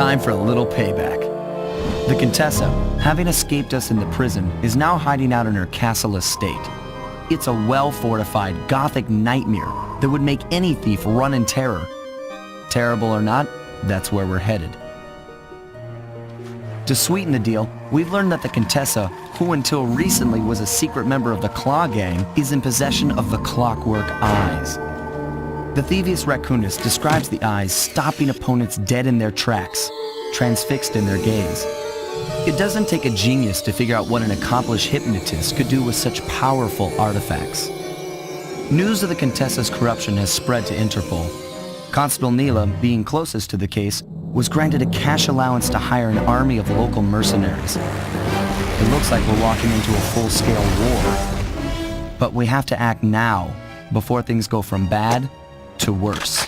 Time for a little payback. The Contessa, having escaped us in the prison, is now hiding out in her castle estate. It's a well-fortified Gothic nightmare that would make any thief run in terror. Terrible or not, that's where we're headed. To sweeten the deal, we've learned that the Contessa, who until recently was a secret member of the Claw Gang, is in possession of the clockwork eyes. The Thieves raccoonist describes the eyes stopping opponents dead in their tracks, transfixed in their gaze. It doesn't take a genius to figure out what an accomplished hypnotist could do with such powerful artifacts. News of the Contessa's corruption has spread to Interpol. Constable Neela, being closest to the case, was granted a cash allowance to hire an army of local mercenaries. It looks like we're walking into a full-scale war. But we have to act now, before things go from bad to worse.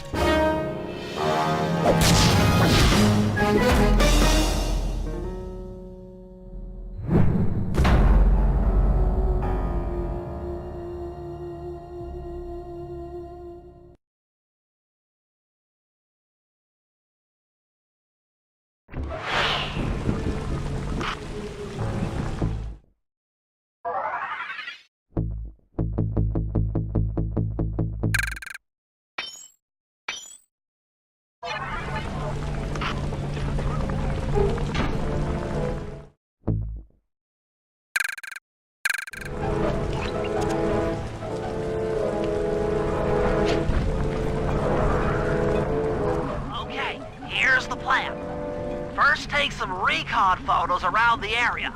First, take some recon photos around the area.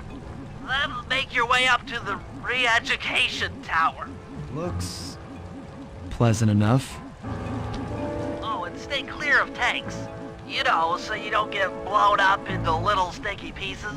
Then make your way up to the re-education tower. Looks pleasant enough. Oh, and stay clear of tanks. You know, so you don't get blown up into little sticky pieces.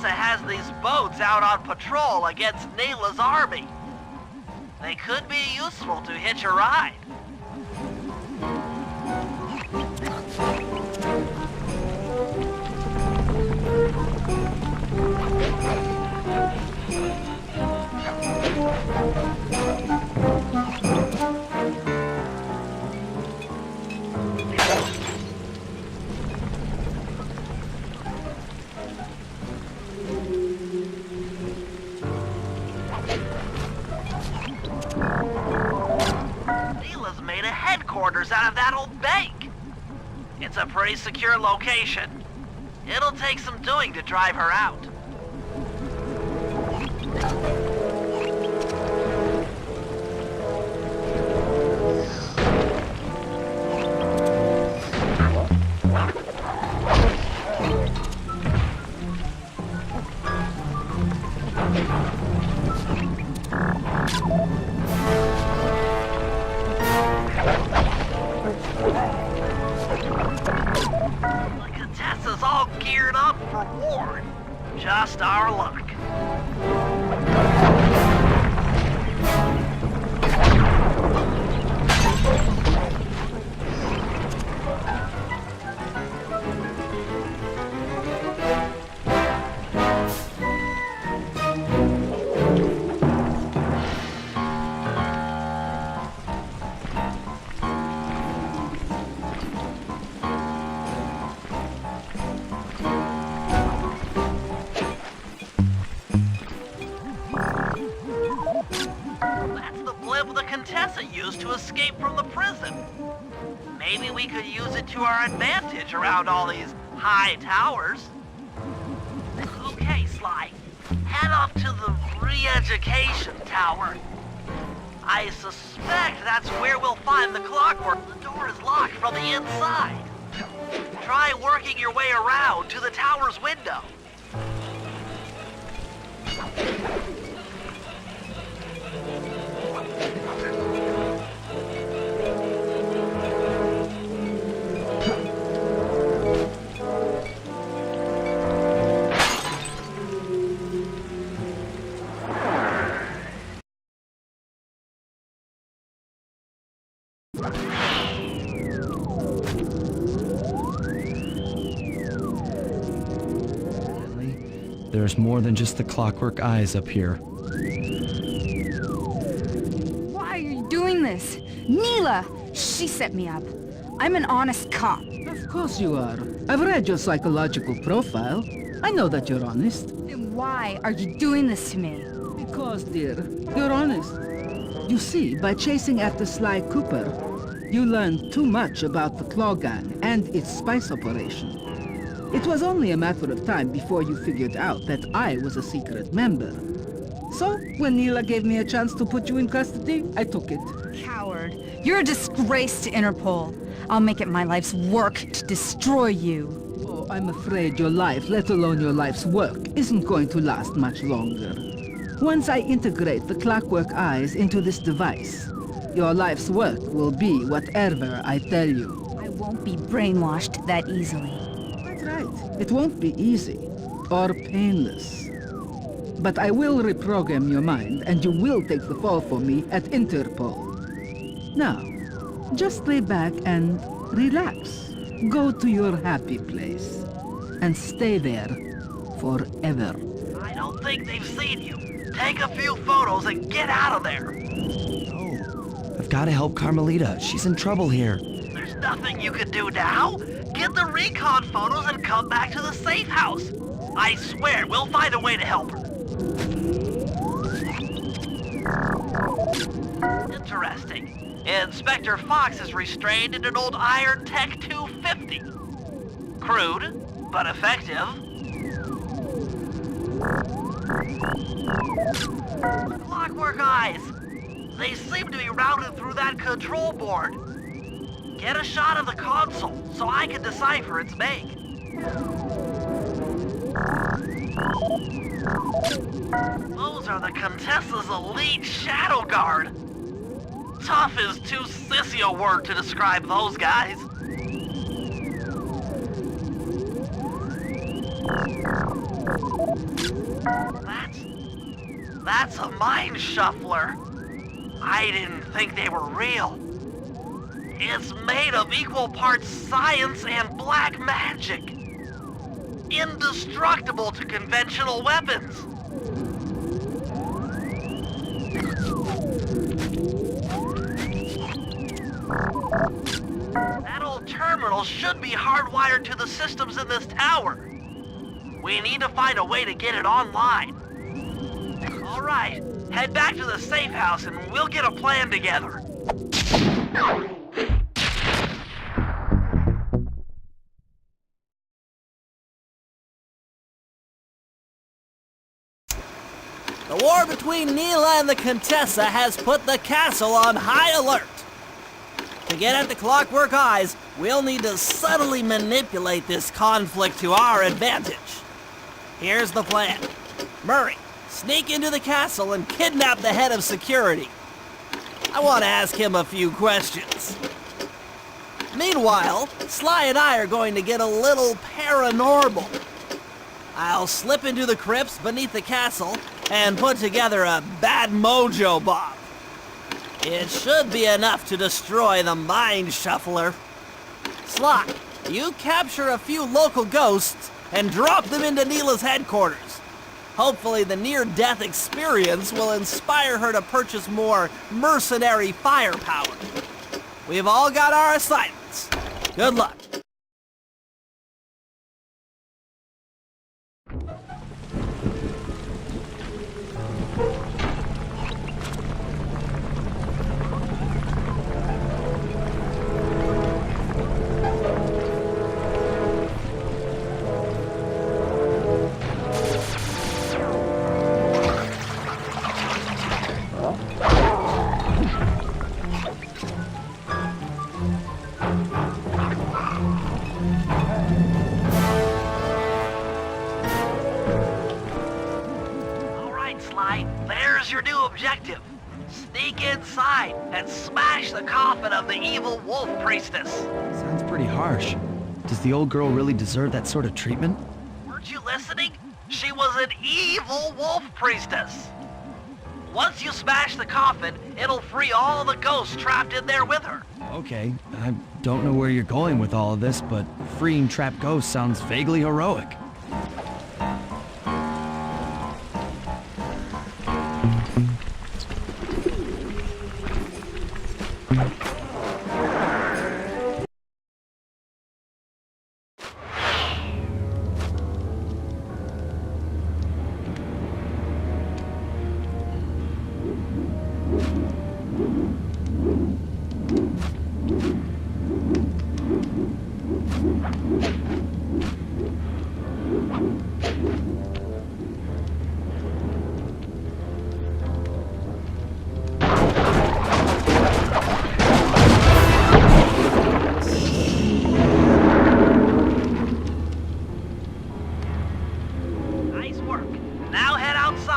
Has these boats out on patrol against Neela's army. They could be useful to hitch a ride. Made a headquarters out of that old bank. It's a pretty secure location. It'll take some doing to drive her out. The Contessa's all geared up for war. Just our luck. The Contessa used to escape from the prison. Maybe we could use it to our advantage around all these high towers. Okay, Sly. Head up to the re-education tower. I suspect that's where we'll find the clockwork. The door is locked from the inside. Try working your way around to the tower's window. There's more than just the clockwork eyes up here. Why are you doing this? Neela! She set me up. I'm an honest cop. Of course you are. I've read your psychological profile. I know that you're honest. Then why are you doing this to me? Because, dear, you're honest. You see, by chasing after Sly Cooper, you learned too much about the Claw Gang and its spice operation. It was only a matter of time before you figured out that I was a secret member. So, when Neela gave me a chance to put you in custody, I took it. Coward. You're a disgrace to Interpol. I'll make it my life's work to destroy you. Oh, I'm afraid your life, let alone your life's work, isn't going to last much longer. Once I integrate the clockwork eyes into this device, your life's work will be whatever I tell you. I won't be brainwashed that easily. That's right. It won't be easy or painless. But I will reprogram your mind, and you will take the fall for me at Interpol. Now, just lay back and relax. Go to your happy place and stay there forever. I don't think they've seen you. Take a few photos and get out of there. Oh, I've got to help Carmelita. She's in trouble here. There's nothing you can do now. Get the recon photos and come back to the safe house. I swear, we'll find a way to help her. Interesting. Inspector Fox is restrained in an old Iron Tech 250. Crude, but effective. Clockwork eyes. They seem to be routed through that control board. Get a shot of the console so I can decipher its make. Those are the Contessa's elite shadow guard. Tough is too sissy a word to describe those guys. That's a mind shuffler. I didn't think they were real. It's made of equal parts science and black magic. Indestructible to conventional weapons. That old terminal should be hardwired to the systems in this tower. We need to find a way to get it online. All right, head back to the safe house and we'll get a plan together. The war between Neela and the Contessa has put the castle on high alert. To get at the clockwork eyes, we'll need to subtly manipulate this conflict to our advantage. Here's the plan. Murray, sneak into the castle and kidnap the head of security. I want to ask him a few questions. Meanwhile, Sly and I are going to get a little paranormal. I'll slip into the crypts beneath the castle and put together a bad mojo bomb. It should be enough to destroy the mind shuffler. Sly, you capture a few local ghosts and drop them into Neela's headquarters. Hopefully the near-death experience will inspire her to purchase more mercenary firepower. We've all got our assignments. Good luck. There's your new objective. Sneak inside and smash the coffin of the evil wolf priestess. Sounds pretty harsh. Does the old girl really deserve that sort of treatment? Weren't you listening? She was an evil wolf priestess. Once you smash the coffin, it'll free all the ghosts trapped in there with her. Okay, I don't know where you're going with all of this, but freeing trapped ghosts sounds vaguely heroic.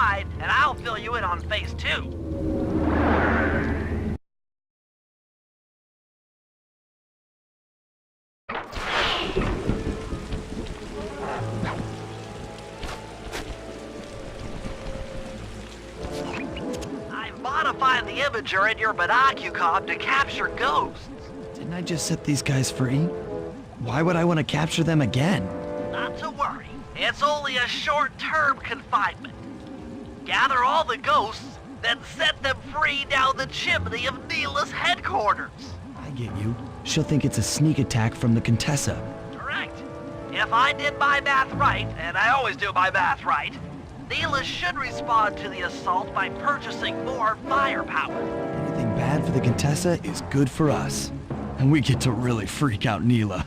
ride, and I'll fill you in on phase 2. I've modified the imager in your binocucom to capture ghosts. Didn't I just set these guys free? Why would I want to capture them again? Not to worry. It's only a short-term confinement. Gather all the ghosts, then set them free down the chimney of Neela's headquarters. I get you. She'll think it's a sneak attack from the Contessa. Correct. If I did my math right, and I always do my math right, Neela should respond to the assault by purchasing more firepower. Anything bad for the Contessa is good for us. And we get to really freak out Neela.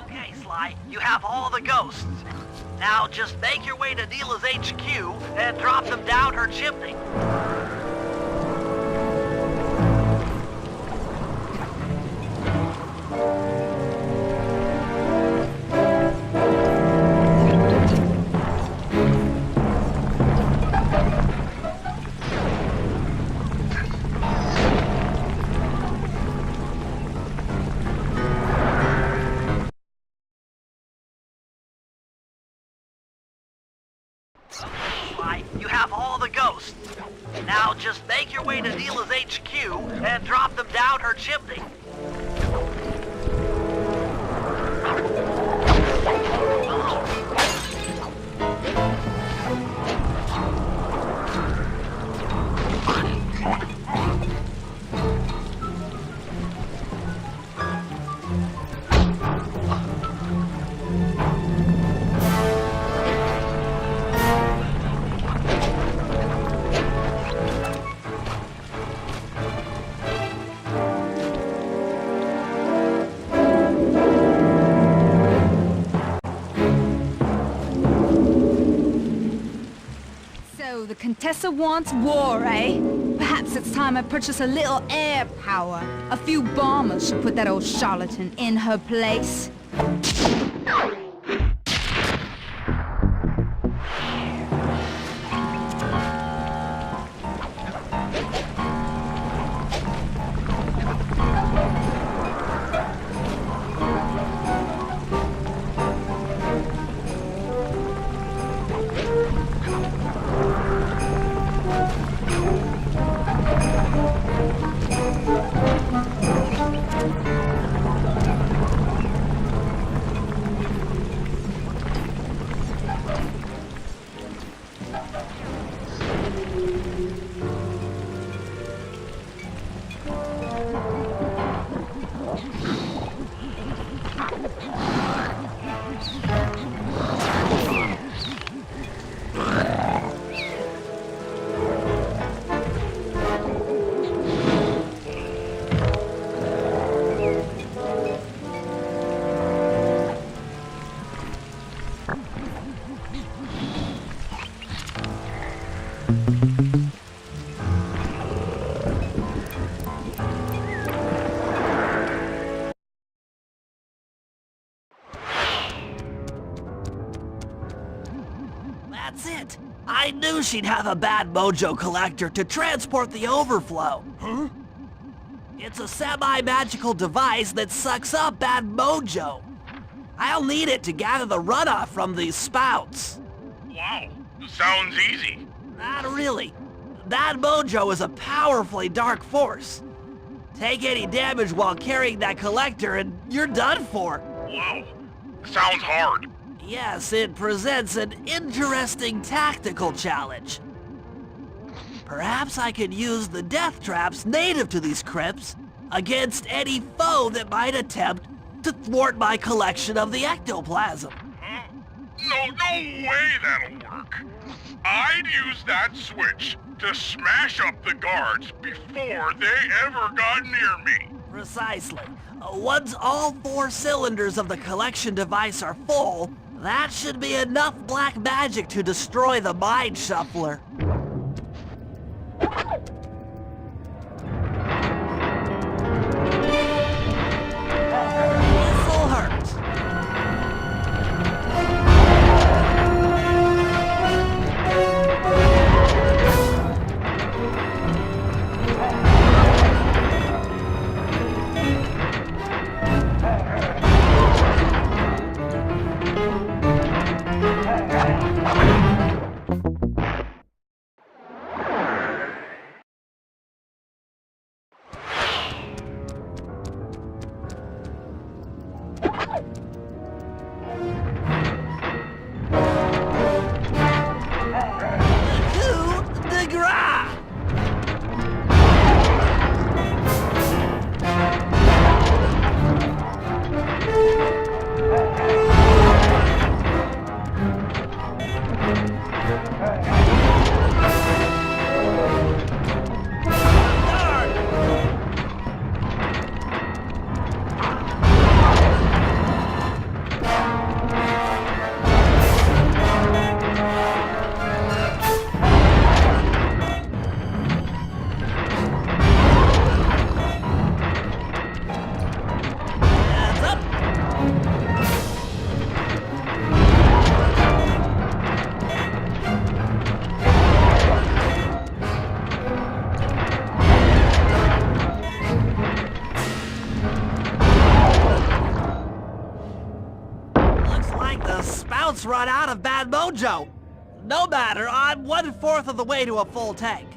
Okay, Sly, you have all the ghosts. Now just make your way to Neela's HQ and drop them down her chimney. Sly, you have all the ghosts. Now just make your way to Neela's HQ and drop them down her chimney. So the Contessa wants war, eh? Perhaps it's time I purchase a little air power. A few bombers should put that old charlatan in her place. That's it. I knew she'd have a bad mojo collector to transport the overflow. Huh? It's a semi-magical device that sucks up bad mojo. I'll need it to gather the runoff from these spouts. Wow, sounds easy. Not really. Bad mojo is a powerfully dark force. Take any damage while carrying that collector and you're done for. Wow, sounds hard. Yes, it presents an interesting tactical challenge. Perhaps I could use the death traps native to these crypts against any foe that might attempt to thwart my collection of the ectoplasm. Huh? No way that'll work. I'd use that switch to smash up the guards before they ever got near me. Precisely. Once all 4 cylinders of the collection device are full, that should be enough black magic to destroy the Mind Shuffler. This'll hurt. Coup de grace! Hands up! Looks like the spout's run out of bad mojo. No matter, I'm 1/4 of the way to a full tank.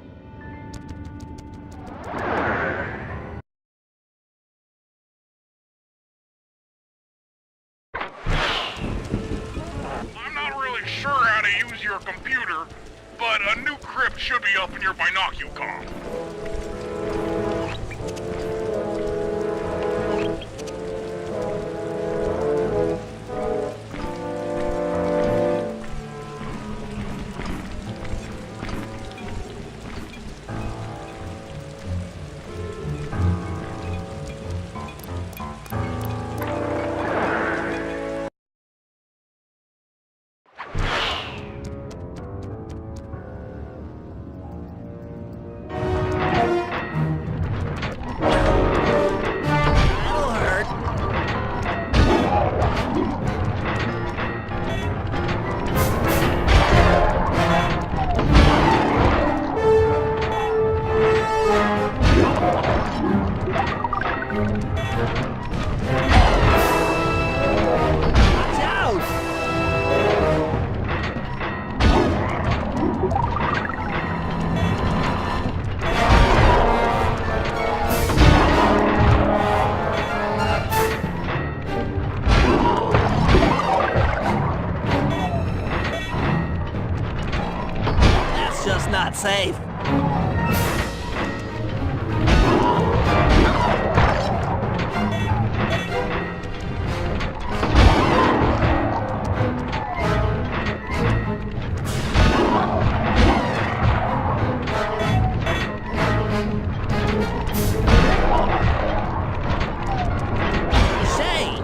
I'm not really sure how to use your computer, but a new crypt should be up in your binocular. That'll hurt. Watch out! That's just not safe. Shame.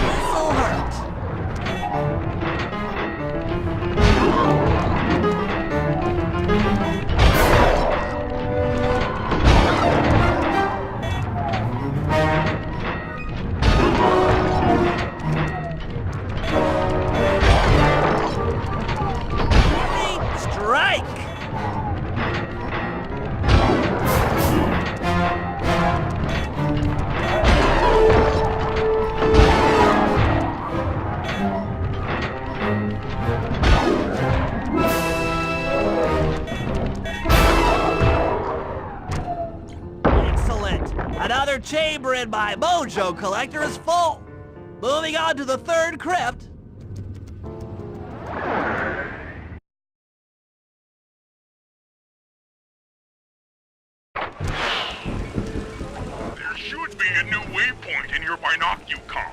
This'll hurt. Ready, strike! Excellent! Another chamber in my mojo collector is full! Moving on to the 3rd crypt. should be a new waypoint in your binocucom.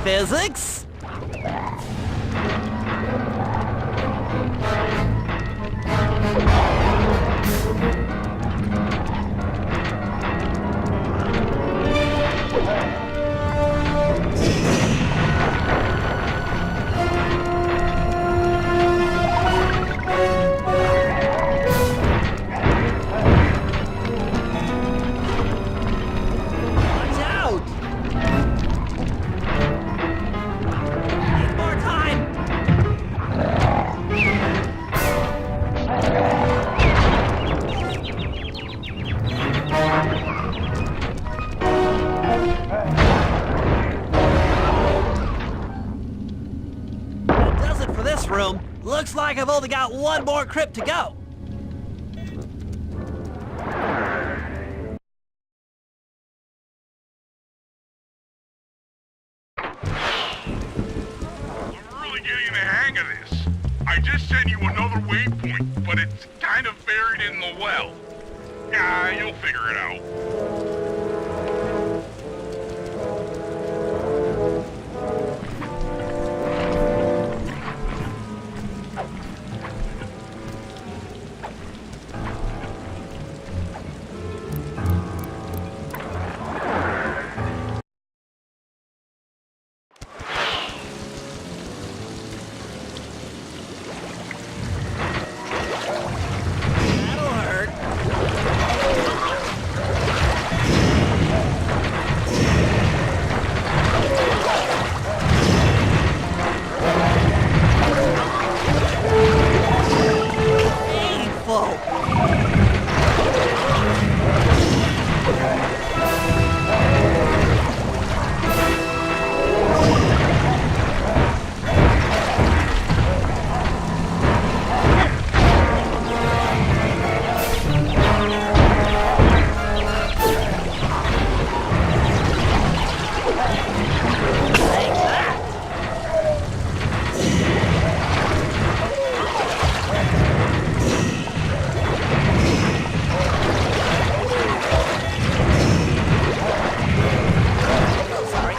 Physics? Watch out! Need more time! That does it for this room. Looks like I've only got one more crypt to go. I'm really getting the hang of this. I just sent you another waypoint, but it's kind of buried in the well. Yeah, you'll figure it out. That'll hurt. Painful. Take that. Oh, sorry.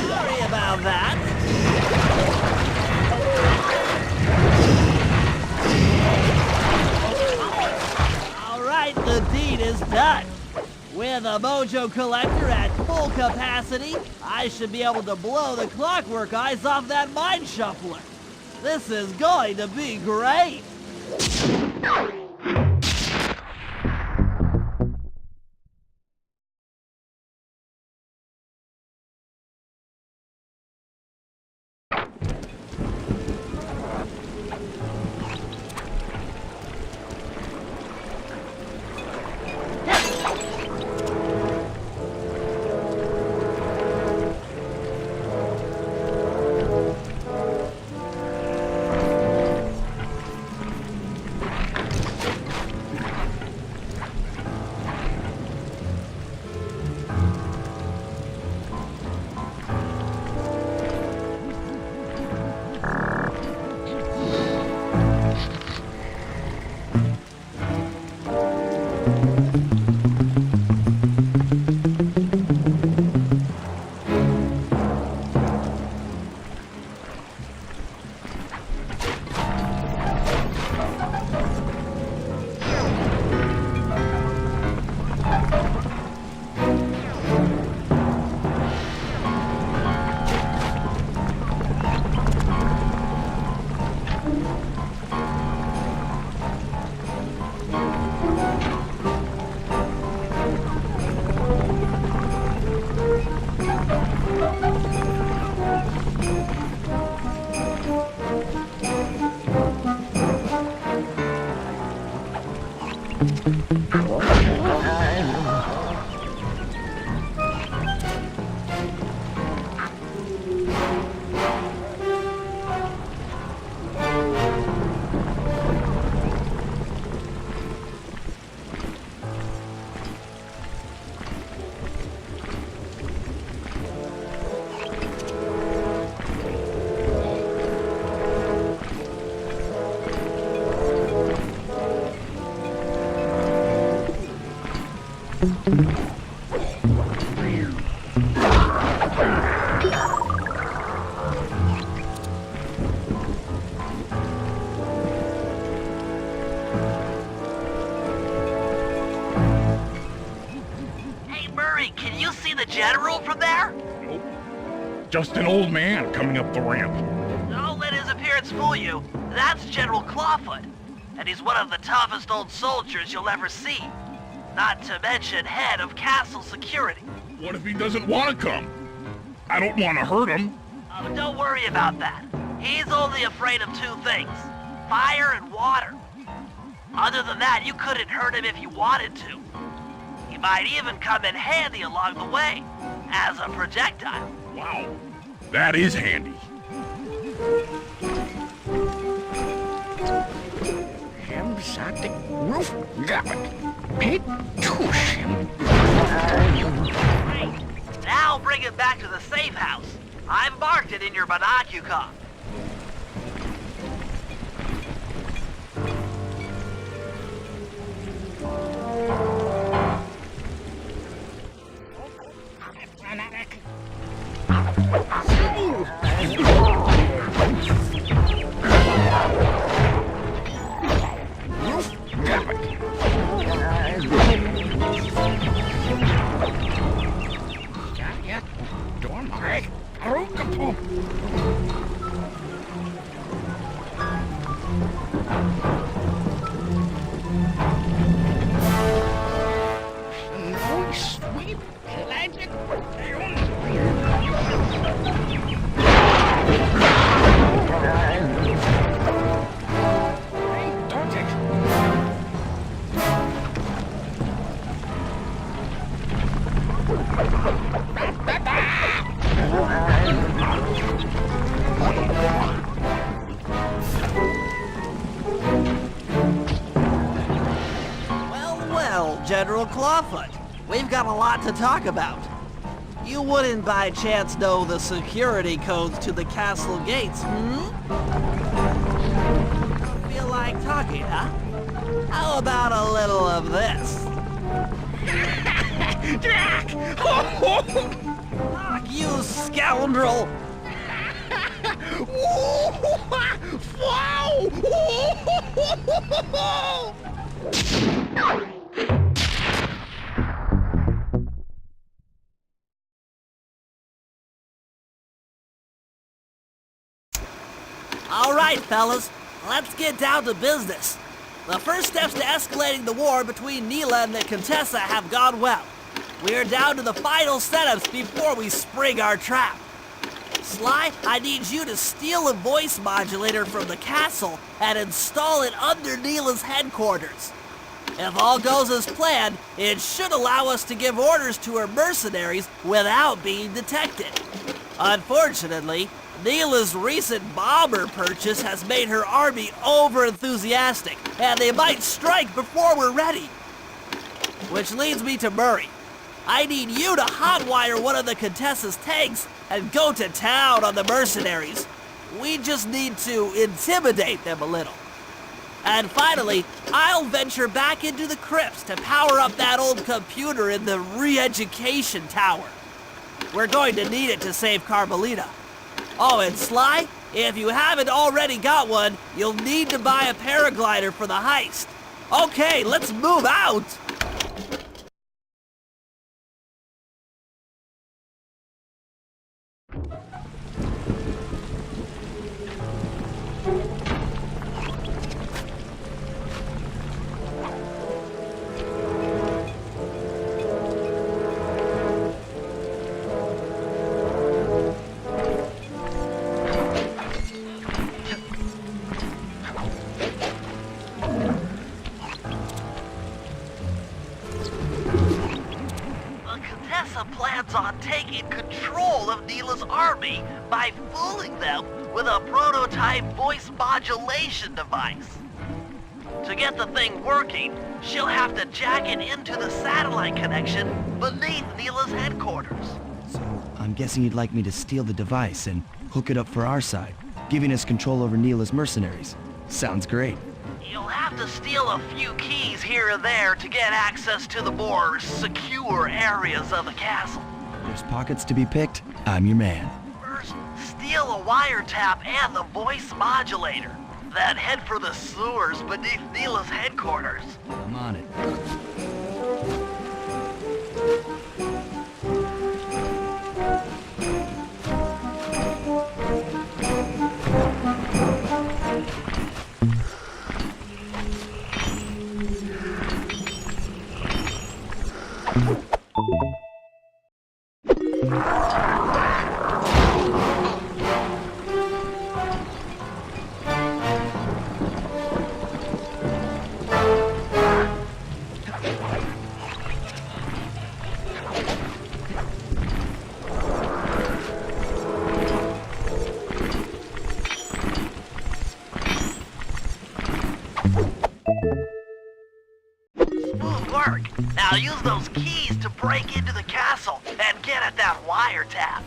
Sorry about that. All right, the deed is done. With a mojo collector at full capacity, I should be able to blow the clockwork eyes off that mine shuffler. This is going to be great. Hey, Murray, can you see the general from there? Nope. Just an old man coming up the ramp. Don't let his appearance fool you. That's General Clawfoot, and he's one of the toughest old soldiers you'll ever see. Not to mention head of castle security. What if he doesn't want to come? I don't want to hurt him. Oh, don't worry about that. He's only afraid of two things, fire and water. Other than that, you couldn't hurt him if you wanted to. He might even come in handy along the way, as a projectile. Wow, that is handy. Hemsatic roof gabbit. Petushim. Great. Now bring it back to the safe house. I've marked it in your binocular. General Clawfoot, we've got a lot to talk about. You wouldn't by chance know the security codes to the castle gates, Feel like talking, huh? How about a little of this? Jack! Fuck you, scoundrel! Wow! All right, fellas, let's get down to business. The first steps to escalating the war between Neela and the Contessa have gone well. We're down to the final setups before we spring our trap. Sly, I need you to steal a voice modulator from the castle and install it under Neela's headquarters. If all goes as planned, it should allow us to give orders to her mercenaries without being detected. Unfortunately, Neela's recent bomber purchase has made her army over-enthusiastic, and they might strike before we're ready. Which leads me to Murray. I need you to hotwire one of the Contessa's tanks and go to town on the mercenaries. We just need to intimidate them a little. And finally, I'll venture back into the crypts to power up that old computer in the re-education tower. We're going to need it to save Carmelita. Oh, and Sly, if you haven't already got one, you'll need to buy a paraglider for the heist. Okay, let's move out! on taking control of Neela's army by fooling them with a prototype voice modulation device. To get the thing working, she'll have to jack it into the satellite connection beneath Neela's headquarters. So, I'm guessing you'd like me to steal the device and hook it up for our side, giving us control over Neela's mercenaries. Sounds great. You'll have to steal a few keys here and there to get access to the more secure areas of the castle. There's pockets to be picked. I'm your man. First, steal a wiretap and the voice modulator. Then head for the sewers beneath Neela's headquarters. I'm on it. Smooth work. Now use those keys to break into the castle and get at that wiretap.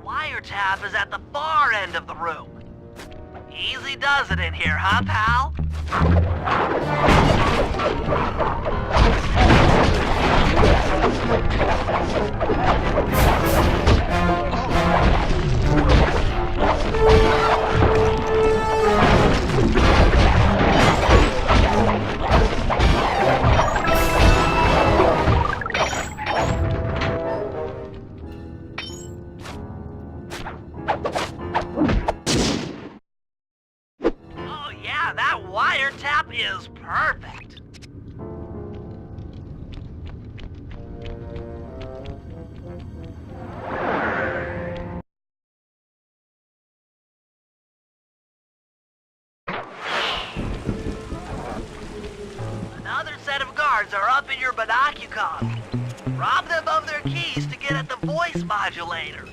Wiretap is at the far end of the room. Easy does it in here, huh, pal? Oh yeah, that wiretap is perfect. Another set of guards are up in your binocucom. Rob them of their keys to get at the voice modulator.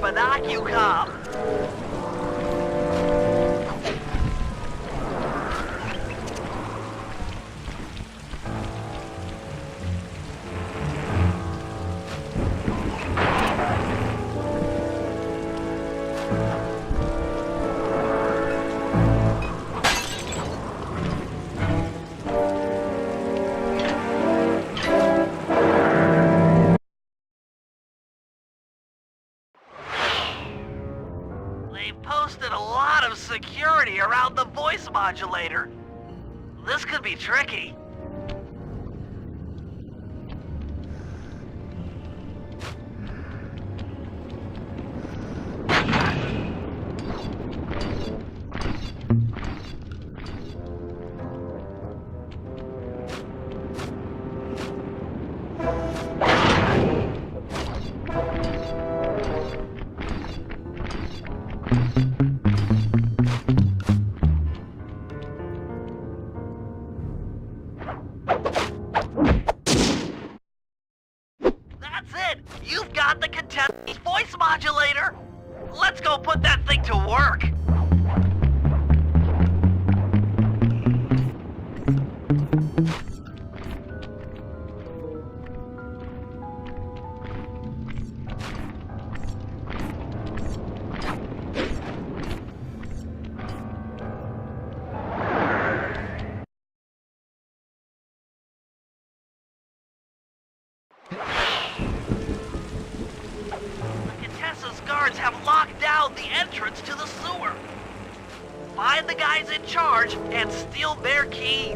Almanac you come. They've posted a lot of security around the voice modulator. This could be tricky. That's it! You've got the contestant's voice modulator! Let's go put that thing to work! Contessa's guards have locked down the entrance to the sewer. Find the guys in charge and steal their keys.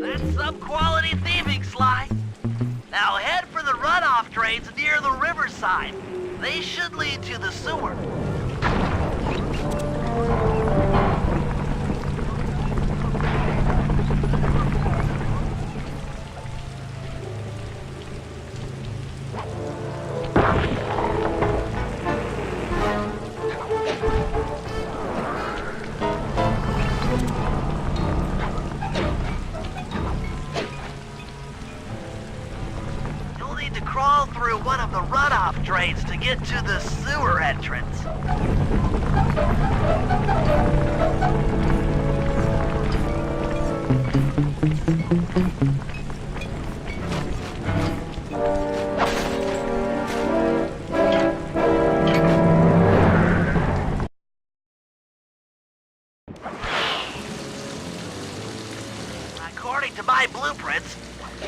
That's some quality thieving, Sly. Now head for the runoff drains near the riverside. They should lead to the sewer. You'll need to crawl through one of the runoff drains to get to the sewer entrance. According to my blueprints,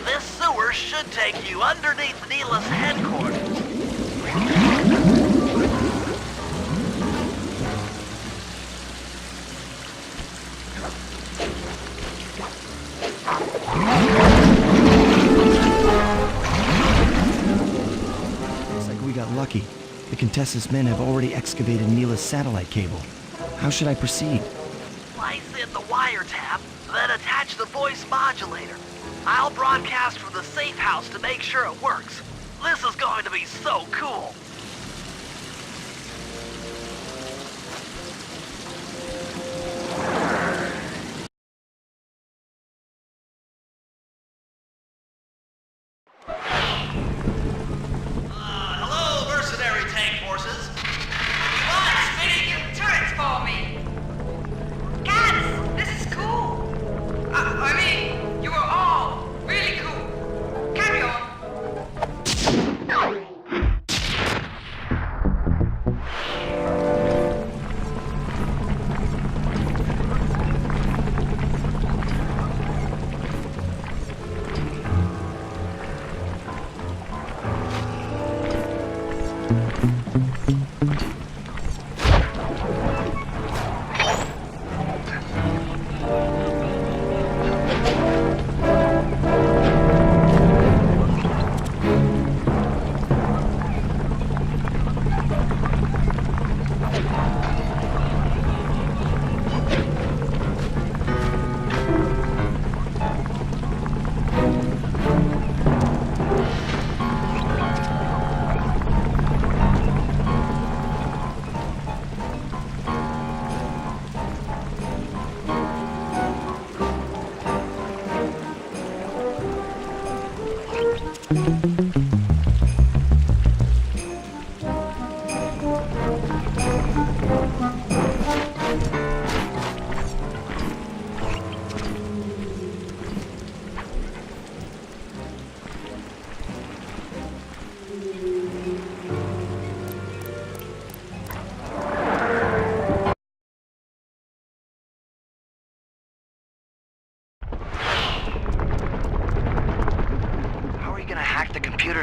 this sewer should take you underneath Neela's headquarters. Looks like we got lucky. The Contessa's men have already excavated Neela's satellite cable. How should I proceed? Slice in the wiretap, then attach the voice modulator. I'll broadcast from the safe house to make sure it works. This is going to be so cool. Hello, mercenary tank forces. You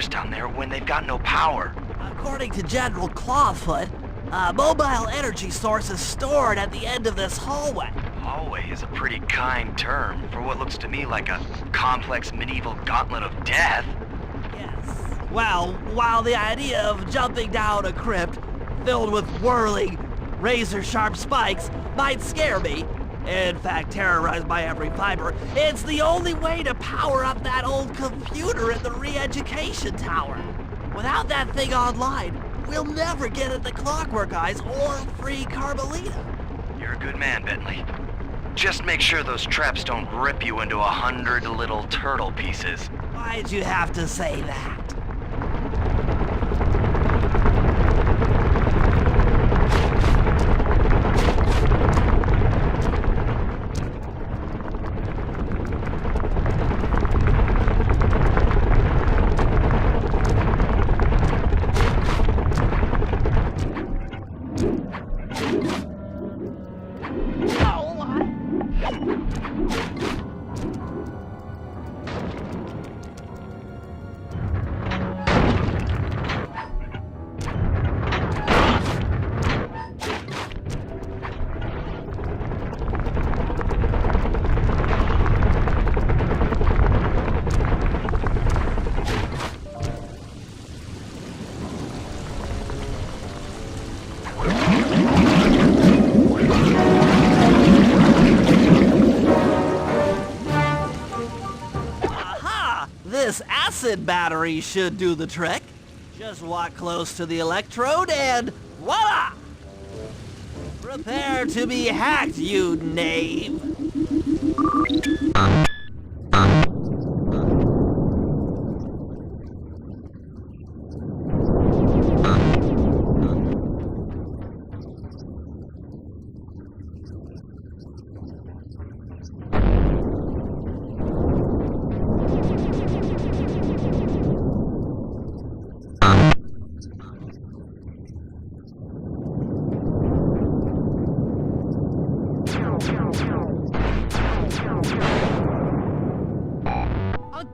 wires down there when they've got no power? According to General Clawfoot, a mobile energy source is stored at the end of this hallway. Hallway is a pretty kind term for what looks to me like a complex medieval gauntlet of death. Yes. Well, while the idea of jumping down a crypt filled with whirling, razor-sharp spikes might scare me, in fact terrorize my every fiber, it's the only way to power up that old computer in the re-education tower. Without that thing online, we'll never get at the Clockwork Eyes or free Carmelita. You're a good man, Bentley. Just make sure those traps don't rip you into 100 little turtle pieces. Why'd you have to say that? This acid battery should do the trick. Just walk close to the electrode and voila! Prepare to be hacked, you knave!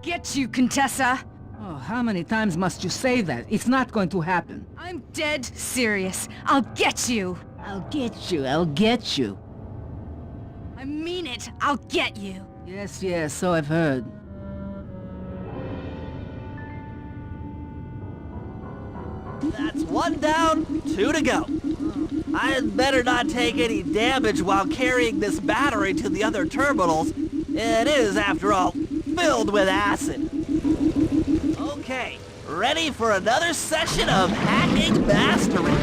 Get you, Contessa! Oh, how many times must you say that? It's not going to happen. I'm dead serious. I'll get you! I'll get you, I'll get you. I mean it! I'll get you! Yes, yes, so I've heard. That's one down, 2 to go. I'd better not take any damage while carrying this battery to the other terminals. It is, after all, filled with acid. Okay, ready for another session of hacking mastery.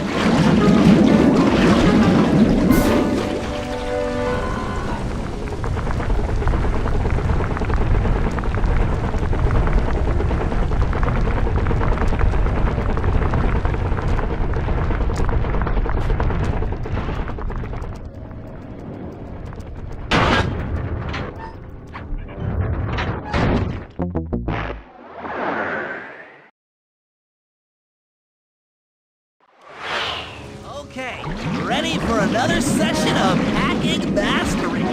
Okay, ready for another session of hacking mastery.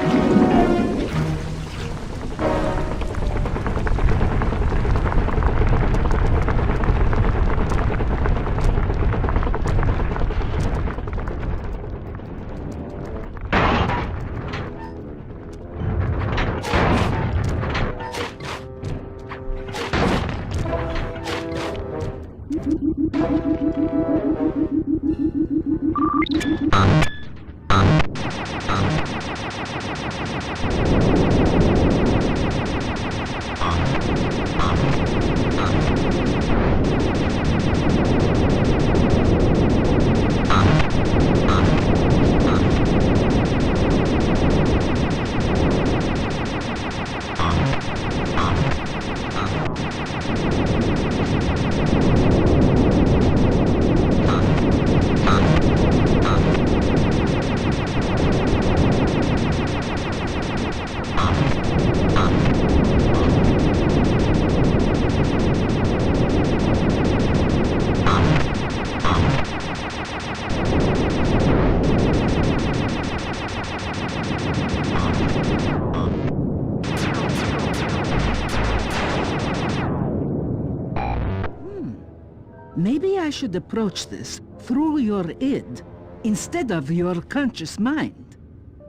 should approach this through your id instead of your conscious mind.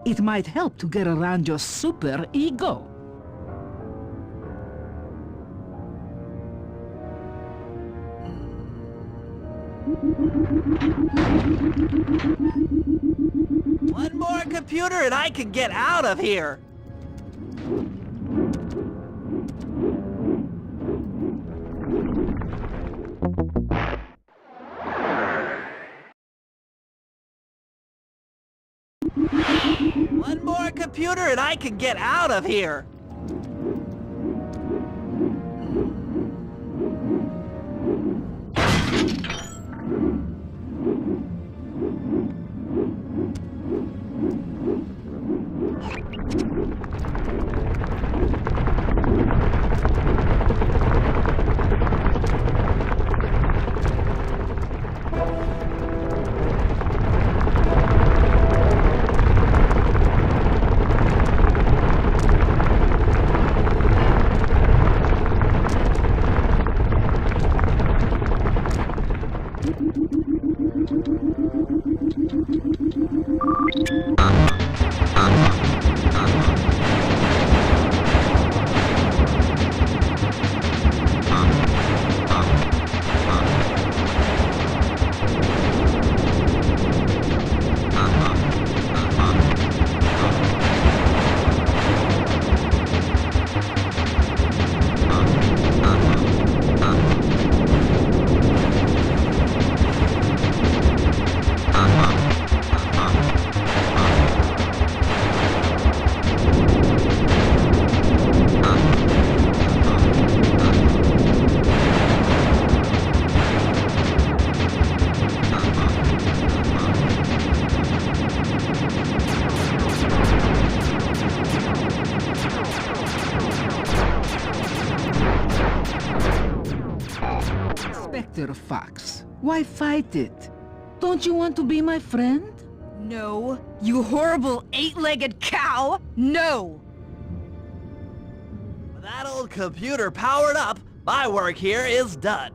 It might help to get around your super ego. One more computer and I can get out of here. One more computer and I can get out of here. Inspector Fox, why fight it? Don't you want to be my friend? No, you horrible eight-legged cow! No! With that old computer powered up, my work here is done.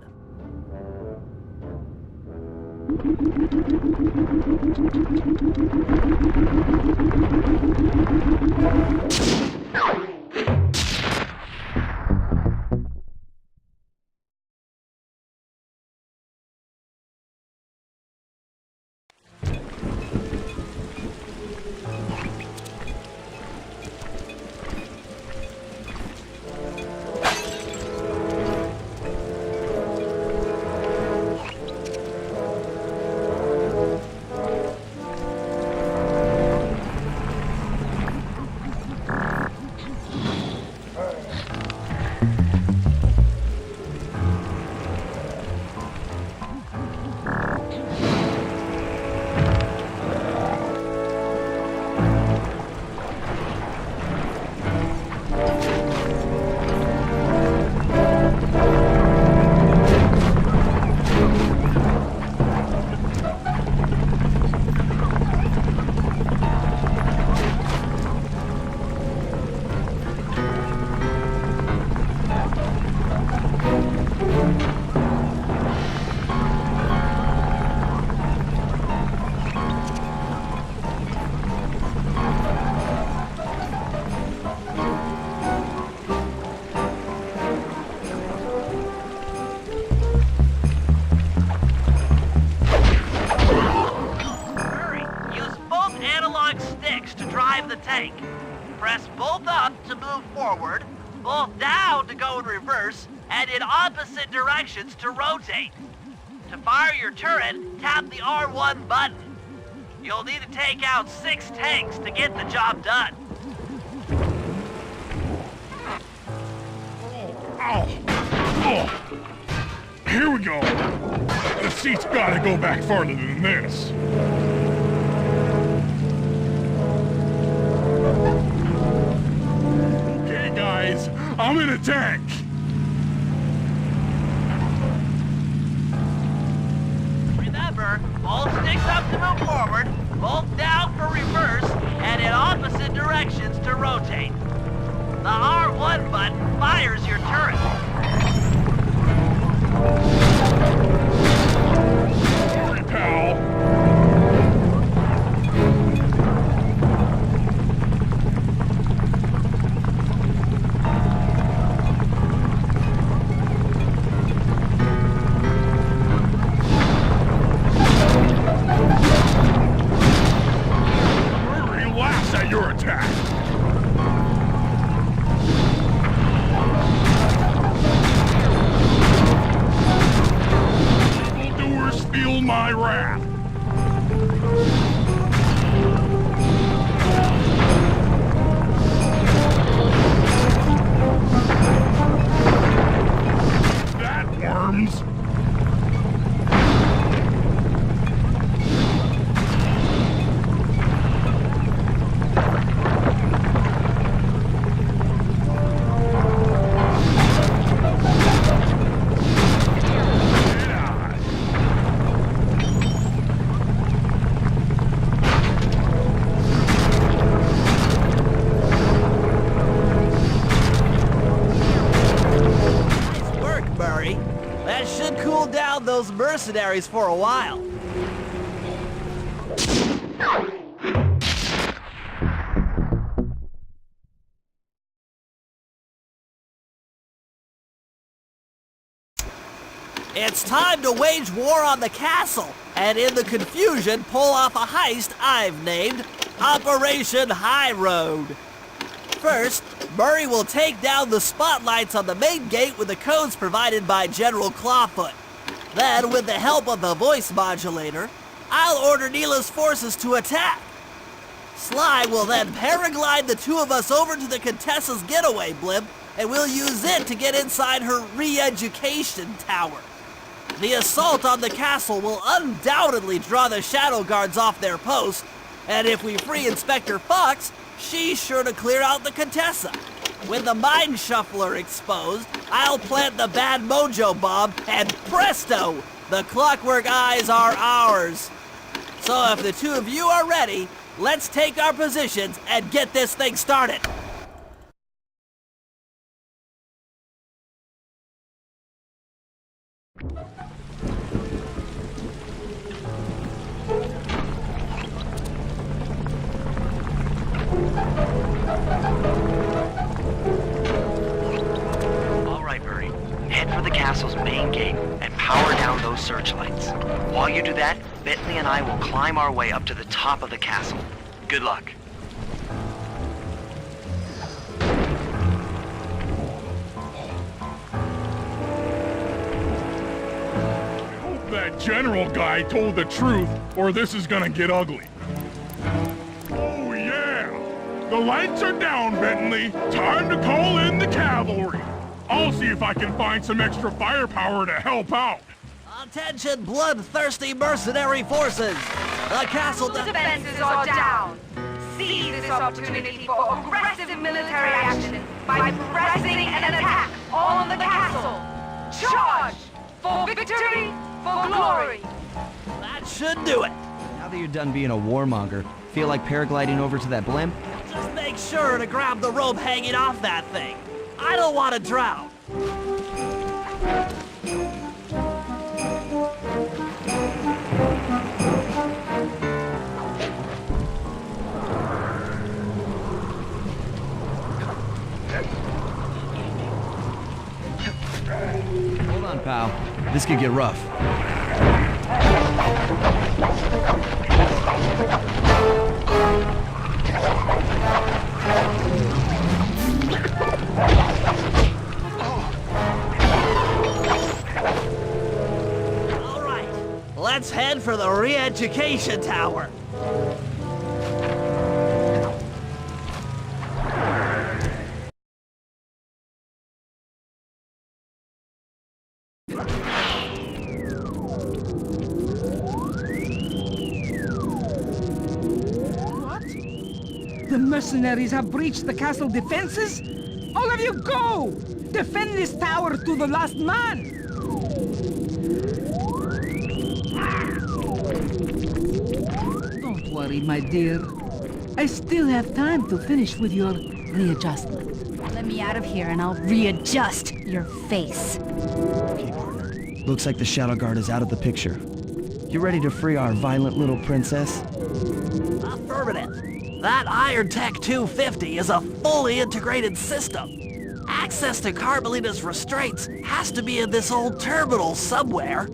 Press both up to move forward, both down to go in reverse, and in opposite directions to rotate. To fire your turret, tap the R1 button. You'll need to take out 6 tanks to get the job done. Oh. Here we go. The seat's gotta go back farther than this. Okay, guys, I'm in a tank. Remember, both sticks up to move forward, both down for reverse, and in opposite directions to rotate. The R1 button fires your turret. those mercenaries for a while. It's time to wage war on the castle, and in the confusion, pull off a heist I've named Operation Highroad. First, Murray will take down the spotlights on the main gate with the codes provided by General Clawfoot. Then, with the help of the voice modulator, I'll order Neela's forces to attack. Sly will then paraglide the two of us over to the Contessa's getaway blimp, and we'll use it to get inside her re-education tower. The assault on the castle will undoubtedly draw the shadow guards off their post, and if we free Inspector Fox, she's sure to clear out the Contessa. With the Mind Shuffler exposed, I'll plant the bad mojo bomb, and presto! The Clockwork Eyes are ours. So if the two of you are ready, let's take our positions and get this thing started. All right, Murray. Head for the castle's main gate and power down those searchlights. While you do that, Bentley and I will climb our way up to the top of the castle. Good luck. That general guy told the truth, or this is gonna get ugly. Oh yeah! The lights are down, Bentley. Time to call in the cavalry. I'll see if I can find some extra firepower to help out. Attention, bloodthirsty mercenary forces! The castle Defenses are down. Seize this opportunity for aggressive military action by pressing an attack on the castle. Charge! For victory! For glory! That should do it. Now that you're done being a warmonger, feel like paragliding over to that blimp? Just make sure to grab the rope hanging off that thing. I don't want to drown. Hold on, pal. This could get rough. All right, let's head for the re-education tower. The mercenaries have breached the castle defenses? All of you go! Defend this tower to the last man! Don't worry, my dear. I still have time to finish with your readjustment. Let me out of here and I'll readjust your face. Okay, partner. Looks like the Shadow Guard is out of the picture. You ready to free our violent little princess? Affirmative. That Iron Tech 250 is a fully integrated system. Access to Carmelita's restraints has to be in this old terminal somewhere.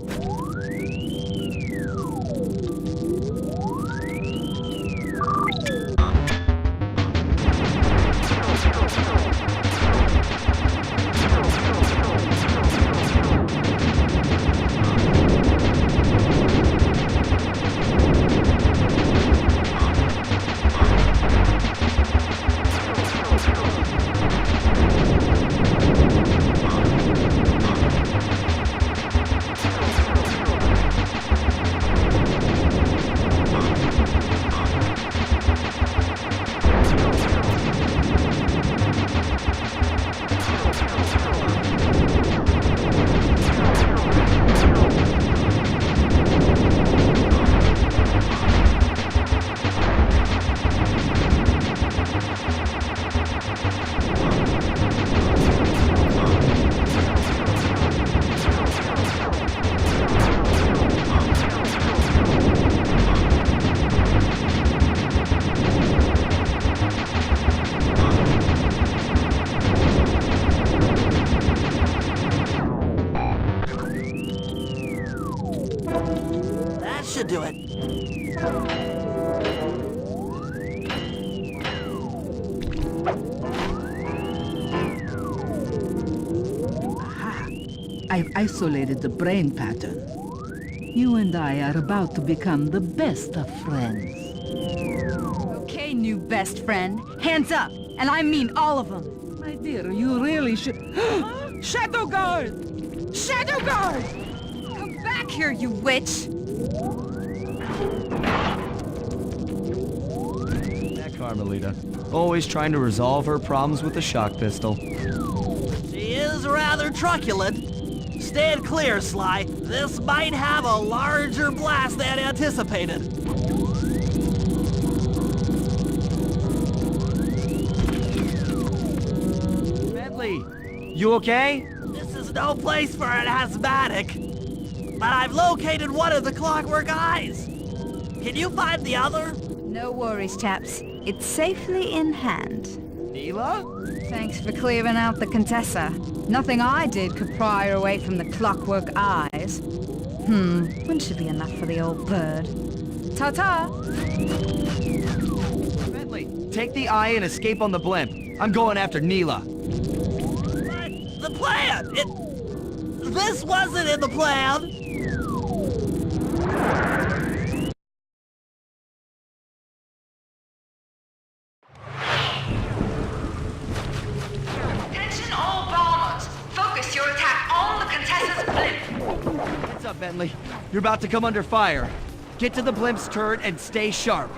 I've isolated the brain pattern. You and I are about to become the best of friends. Okay, new best friend. Hands up, and I mean all of them. My dear, you really should... Shadow Guard! Shadow Guard! Come back here, you witch! That Carmelita. Always trying to resolve her problems with a shock pistol. She is rather truculent. Stand clear, Sly. This might have a larger blast than anticipated. Bentley, you okay? This is no place for an asthmatic. But I've located one of the clockwork eyes. Can you find the other? No worries, chaps. It's safely in hand. Neela? Thanks for clearing out the Contessa. Nothing I did could pry her away from the clockwork eyes. One should be enough for the old bird. Ta-ta! Bentley, take the eye and escape on the blimp. I'm going after Neela. But the plan! This wasn't in the plan! Attention all bombers! Focus your attack on the Contessa's blimp! What's up, Bentley? You're about to come under fire. Get to the blimp's turret and stay sharp.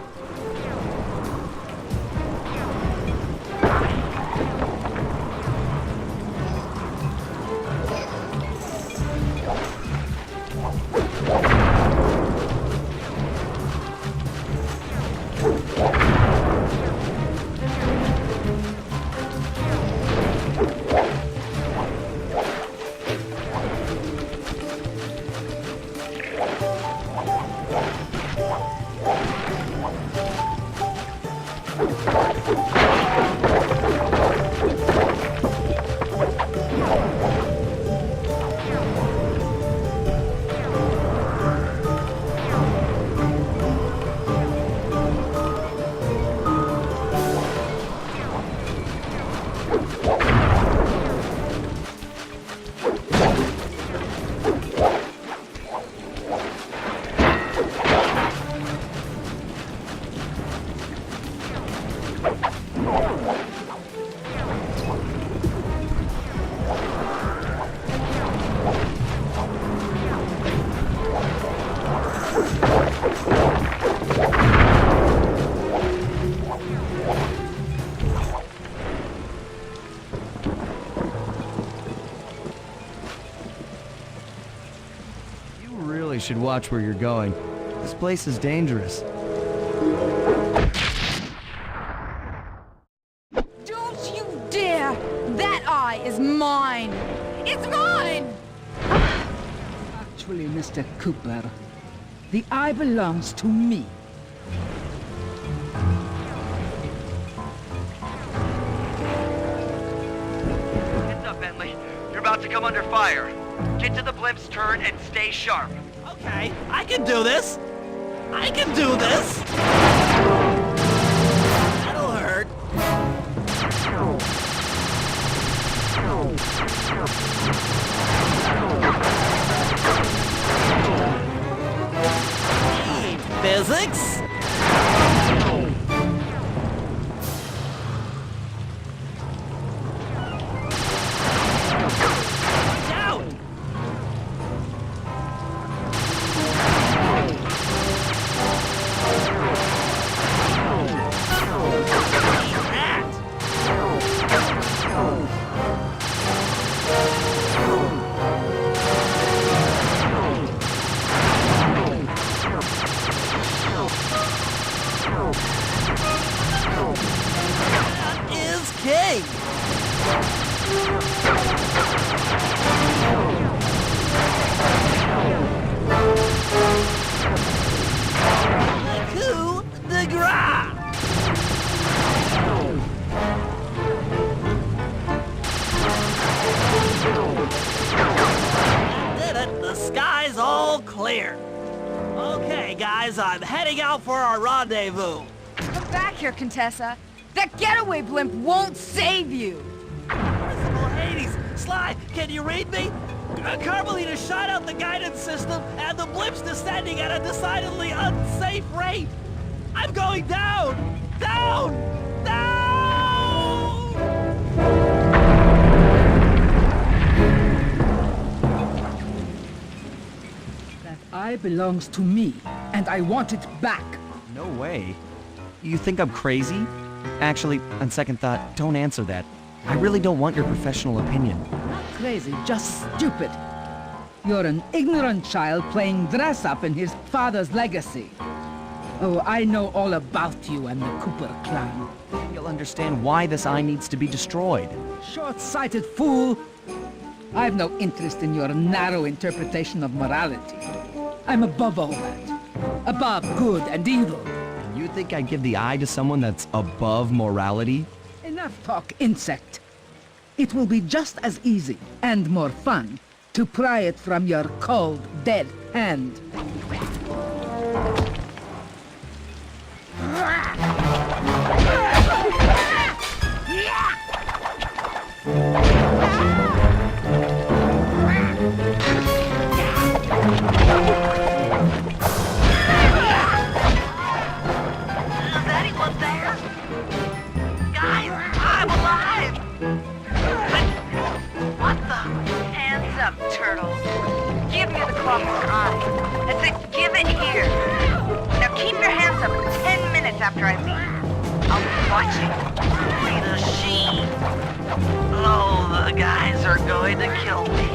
Should watch where you're going. This place is dangerous. Don't you dare! That eye is mine! It's mine! Actually, Mr. Cooper, the eye belongs to me. Heads up, Bentley. You're about to come under fire. Get to the blimp's turret and stay sharp. Okay, I can do this. I can do this. That'll hurt. Physics? King! Le coup de grâce! Did it! The sky's all clear. Okay, guys, I'm heading out for our rendezvous. Come back here, Contessa. That getaway blimp won't save you! Merciful Hades! Sly, can you read me? Carmelita shot out the guidance system, and the blip's descending at a decidedly unsafe rate. I'm going down! Down! Down! That eye belongs to me, and I want it back. No way. You think I'm crazy? Actually, on second thought, don't answer that. I really don't want your professional opinion. Not crazy, just stupid. You're an ignorant child playing dress-up in his father's legacy. Oh, I know all about you and the Cooper clan. You'll understand why this eye needs to be destroyed. Short-sighted fool! I've no interest in your narrow interpretation of morality. I'm above all that. Above good and evil. And you think I'd give the eye to someone that's above morality? Enough talk, insect. It will be just as easy and more fun to pry it from your cold, dead hand. Is anyone there? Guys, I'm alive! What the? Hands up, turtle. Give me the Clawfoot eye. I said give it here. Now keep your hands up 10 minutes after I leave. I'll be watching. Rita Sheen. Oh, the guys are going to kill me.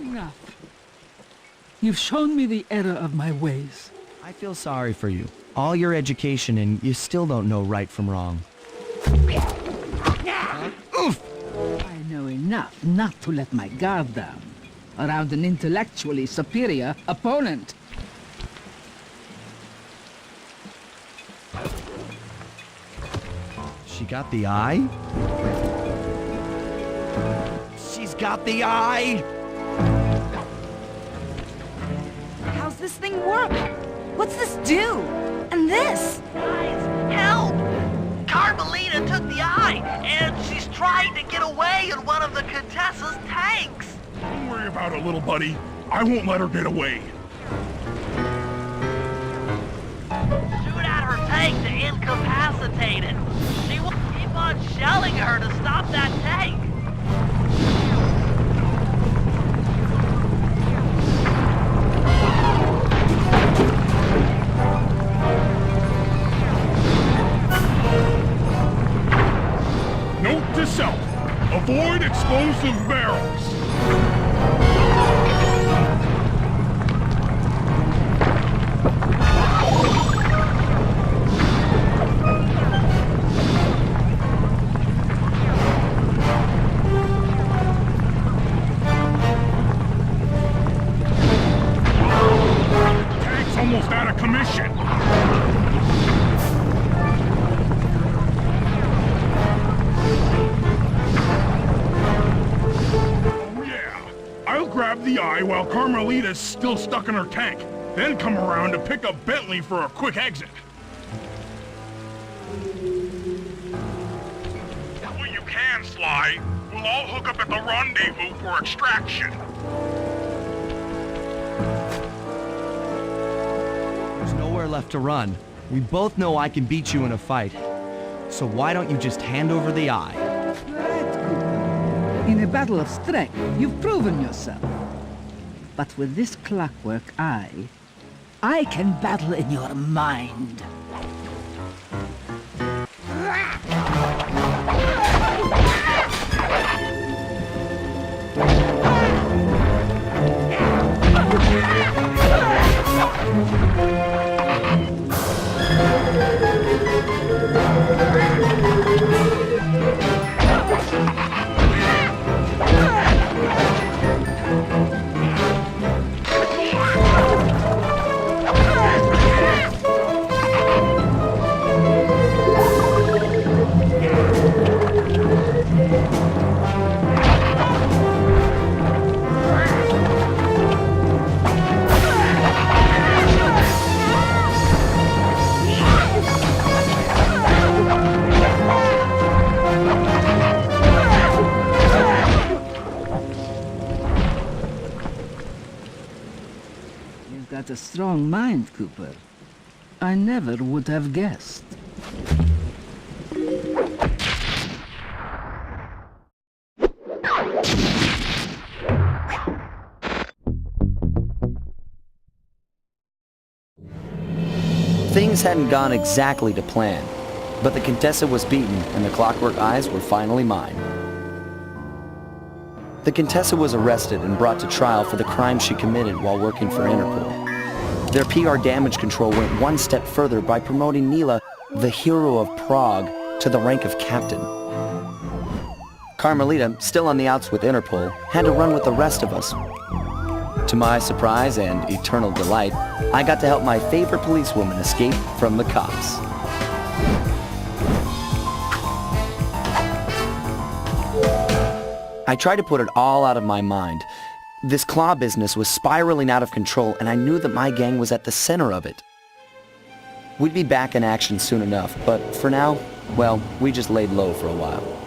Enough. You've shown me the error of my ways. I feel sorry for you. All your education and you still don't know right from wrong. I know enough not to let my guard down around an intellectually superior opponent. She got the eye? She's got the eye! How's this thing work? What's this do? And this? Guys, help! Carmelita took the eye, and she's trying to get away in one of the Contessa's tanks. Don't worry about it, little buddy. I won't let her get away. Shoot at her tank to incapacitate it. She will keep on shelling her to stop that tank. Note to self. Avoid explosive barrels. Tank's almost out of commission. I'll grab the eye while Carmelita's still stuck in her tank, then come around to pick up Bentley for a quick exit. Well, you can, Sly. We'll all hook up at the rendezvous for extraction. There's nowhere left to run. We both know I can beat you in a fight. So why don't you just hand over the eye? Right, Cooper. In a battle of strength, you've proven yourself. But with this clockwork eye, I can battle in your mind. got a strong mind, Cooper. I never would have guessed. Things hadn't gone exactly to plan, but the Contessa was beaten and the Clockwork Eyes were finally mine. The Contessa was arrested and brought to trial for the crime she committed while working for Interpol. Their PR damage control went one step further by promoting Nila, the hero of Prague, to the rank of captain. Carmelita, still on the outs with Interpol, had to run with the rest of us. To my surprise and eternal delight, I got to help my favorite policewoman escape from the cops. I tried to put it all out of my mind. This claw business was spiraling out of control, and I knew that my gang was at the center of it. We'd be back in action soon enough, but for now, well, we just laid low for a while.